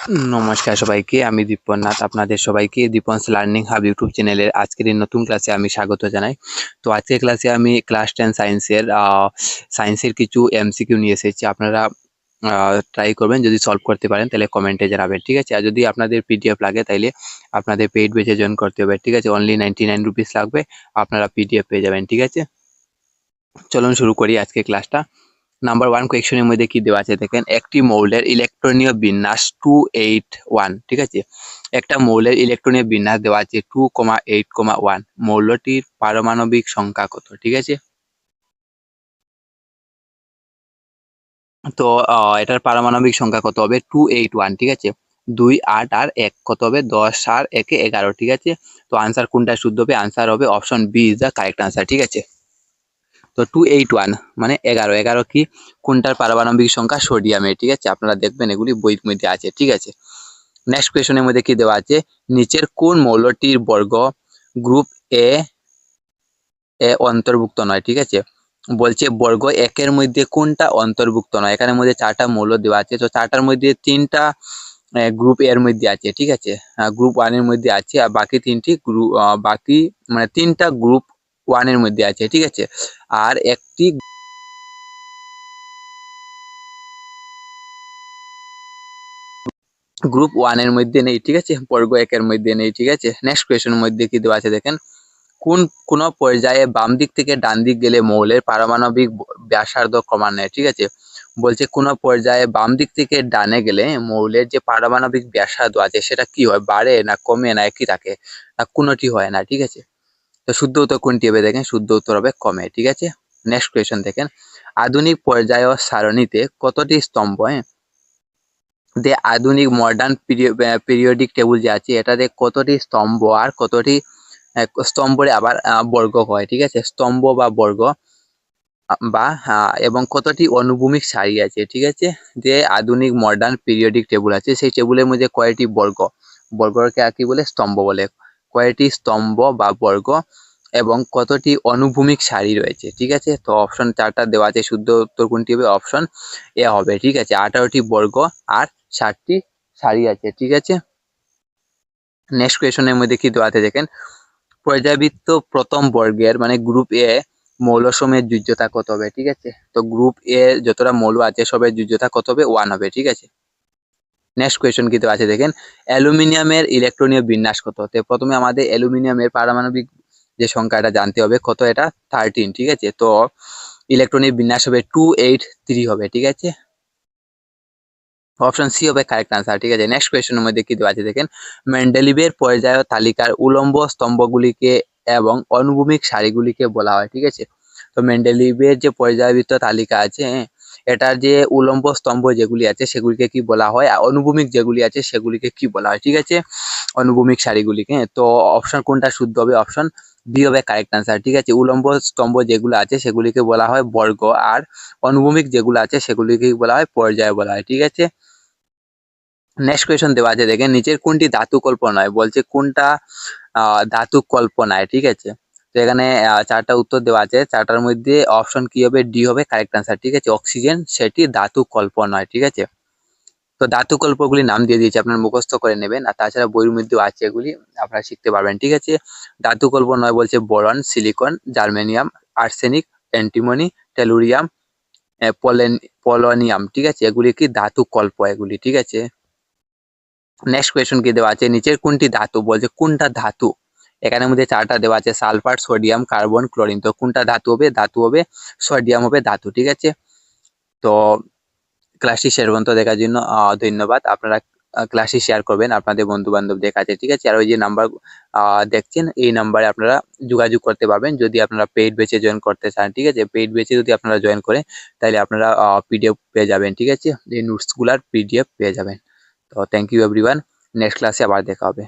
নমস্কার সবাইকে, আমি দীপন নাথ। আপনাদের সবাইকে দীপনস লার্নিং হাব ইউটিউব চ্যানেলের আজকের এই নতুন ক্লাসে আমি স্বাগত জানাই। তো আজকের ক্লাসে আমি ক্লাস 10 সায়েন্সের কিছু এমসিকিউ নিয়ে এসেছি। আপনারা ট্রাই করবেন, যদি সলভ করতে পারেন তাহলে কমেন্টে জানাবেন, ঠিক আছে? আর যদি আপনাদের পিডিএফ লাগে তাইলে আপনাদের পেইড ব্যাচে জয়েন করতে হবে, ঠিক আছে? অনলি 99 রুপিস লাগবে, আপনারা পিডিএফ পেয়ে যাবেন, ঠিক আছে? চলুন শুরু করি আজকে ক্লাসটা। নাম্বার 1 কোয়েকশনের মধ্যে কি দেওয়া আছে দেখেন, একটি মৌলের ইলেকট্রনীয় বিন্যাস 281, ঠিক আছে? একটা মৌলের ইলেকট্রনীয় বিন্যাস দেওয়া আছে 2,8,1। মৌলটির পারমাণবিক সংখ্যা কত, ঠিক আছে? তো এটার পারমাণবিক সংখ্যা কত হবে? 281, ঠিক আছে? 2, 8 আর 1 কত হবে? 10 আর 1 11, ঠিক আছে? তো আনসার কোনটা শুদ্ধ হবে? আনসার হবে option B is the correct answer, ঠিক আছে? তো 281 মানে 11। 11 কি? কোনটার পারমাণবিক সংখ্যা? সোডিয়ামের, ঠিক আছে? আপনারা দেখবেন এগুলি বইয়ের মধ্যে আছে, ঠিক আছে? নেক্সট কোয়েশনের মধ্যে কি দেওয়া আছে, নিচের কোন মৌলটির বর্গ গ্রুপ এ অন্তর্ভুক্ত নয়, ঠিক আছে? বলছে বর্গ একের মধ্যে কোনটা অন্তর্ভুক্ত নয়। এখানের মধ্যে 4টা মৌল দেওয়া আছে, তো 4টার মধ্যে 3টা গ্রুপ এর মধ্যে আছে, ঠিক আছে? গ্রুপ 1 এর মধ্যে আছে, আর বাকি 3টি গ্রুপ বাকি মানে 3টা গ্রুপ 1 এর মধ্যে আছে, ঠিক আছে? আর একটি গ্রুপ 1 এর মধ্যে নেই, ঠিক আছে? বর্গ একের মধ্যে নেই, ঠিক আছে? নেক্সট কোয়েশনের মধ্যে কি দেওয়া আছে দেখেন, কোন পর্যায়ে বাম দিক থেকে ডান দিক গেলে মৌলের পারমাণবিক ব্যাসার্ধ ক্রমান্বয়ে, ঠিক আছে? বলছে কোন পর্যায়ে বাম দিক থেকে ডানে গেলে মৌলের যে পারমাণবিক ব্যাসার্ধ আছে সেটা কি হয়? বাড়ে না কমে না একই থাকে না কোনটি হয় না, ঠিক আছে? তো শুদ্ধ উত্তর কোনটি হবে দেখেন, শুদ্ধ উত্তর হবে কমে, ঠিক আছে? নেক্সট কোয়েশন দেখেন, আধুনিক পর্যায় সারণীতে কতটি স্তম্ভ আধুনিক মডার্ন পিরিয়ডিক টেবিল যে আছে এটাতে কতটি স্তম্ভ আর কতটি স্তম্ভরে আবার বর্গ হয়, ঠিক আছে? স্তম্ভ বা বর্গ বা এবং কতটি অনুভূমিক সারি আছে, ঠিক আছে? যে আধুনিক মডার্ন পিরিয়ডিক টেবিল আছে সেই টেবিলের মধ্যে কয়টি বর্গকে কি বলে? স্তম্ভ বলে। কয়টি স্তম্ভ বা বর্গ এবং কতটি অনুভূমিক সারি রয়েছে, ঠিক আছে? তো অপশন 4টা দেওয়া আছে, শুদ্ধ উত্তর কোনটি হবে? অপশন এ হবে, ঠিক আছে? 18টি বর্গ আর 60টি সারি আছে, ঠিক আছে? নেক্সট কোয়েশনের মধ্যে কি দেওয়া আছে দেখেন, পর্যাবৃত্ত প্রথম বর্গের মানে গ্রুপ এ মৌলসমূহের যোজ্যতা কত হবে, ঠিক আছে? তো গ্রুপ এ যতটা মৌল আছে সবের যোজ্যতা কত হবে? 1 হবে, ঠিক আছে? নেক্সট কোয়েশন কি দেওয়া আছে দেখেন, অ্যালুমিনিয়ামের ইলেকট্রনীয় বিন্যাস কত? তো প্রথমে আমাদের অ্যালুমিনিয়ামের পারমাণবিক যে সংখ্যাটা জানতে হবে, কত? এটা 13, ঠিক আছে? তো ইলেকট্রনিক বিন্যাস হবে 283 হবে, ঠিক আছে? অপশন সি হবে কারেক্ট আনসার, ঠিক আছে? নেক্সট কোয়েশনের মধ্যে কি দেওয়া আছে দেখেন, মেন্ডেলিভের পর্যায় তালিকার উলম্ব স্তম্ভগুলিকে এবং অনুভূমিক সারিগুলিকে বলা হয়, ঠিক আছে? তো মেন্ডেলিভের যে পর্যায়বৃত্ত তালিকা আছে, এটার যে উলম্ব স্তম্ভ যেগুলি আছে সেগুলিকে কি বলা হয়, আর অনুভূমিক যেগুলি আছে সেগুলিকে কি বলা হয়, ঠিক আছে? অনুভূমিক সারিগুলিকে। তো অপশন কোনটা শুদ্ধ হবে? অপশন বি হবে কারেক্ট আনসার, ঠিক আছে? উলম্ব স্তম্ভ যেগুলো আছে সেগুলিকে বলা হয় বর্গ, আর অনুভূমিক যেগুলো আছে সেগুলিকে বলা হয় পর্যায় বলা হয়, ঠিক আছে? নেক্সট কোয়েশন দেওয়া আছে দেখেন, নিচের কোনটি ধাতু কল্প নয়? বলছে কোনটা ধাতু কল্প নয়, ঠিক আছে? তো এখানে 4টা উত্তর দেওয়া আছে, 4টার মধ্যে অপশন কি হবে? ডি হবে কারেক্ট আনসার, ঠিক আছে? অক্সিজেন সেটি ধাতু কল্প নয়, ঠিক আছে? তো ধাতু কল্পগুলির নাম দিয়ে দিয়েছি, আপনার মুখস্থ করে নেবেন, আর তাছাড়া বইয়ের মধ্যেও আছে, এগুলি আপনারা শিখতে পারবেন, ঠিক আছে? ধাতু কল্প নয় বলছে boron, silicon, germanium, arsenic, antimony, tellurium, polonium, ঠিক আছে? এগুলি কি ধাতু কল্প এগুলি, ঠিক আছে? নেক্সট কোয়েশন কি দেওয়া আছে, নিচের কোনটি ধাতু? বলছে কোনটা ধাতু? এখানের মধ্যে 4টা দেওয়া আছে, সালফার, সোডিয়াম, কার্বন, ক্লোরিন। তো কোনটা ধাতু হবে? ধাতু হবে সোডিয়াম হবে ধাতু, ঠিক আছে? তো ক্লাসটি শেষ পর্যন্ত দেখার জন্য ধন্যবাদ। আপনারা ক্লাসটি শেয়ার করবেন আপনাদের বন্ধু বান্ধবদের কাছে, ঠিক আছে? আর ওই যে নাম্বার দেখছেন এই নাম্বারে আপনারা যোগাযোগ করতে পারবেন যদি আপনারা পেইড ব্যাচে জয়েন করতে চান, ঠিক আছে? পেইড ব্যাচে যদি আপনারা জয়েন করেন তাহলে আপনারা পিডিএফ পেয়ে যাবেন, ঠিক আছে? এই নোটসগুলার পিডিএফ পেয়ে যাবেন। তো থ্যাংক ইউ এভরিওয়ান, নেক্সট ক্লাসে আবার দেখা হবে।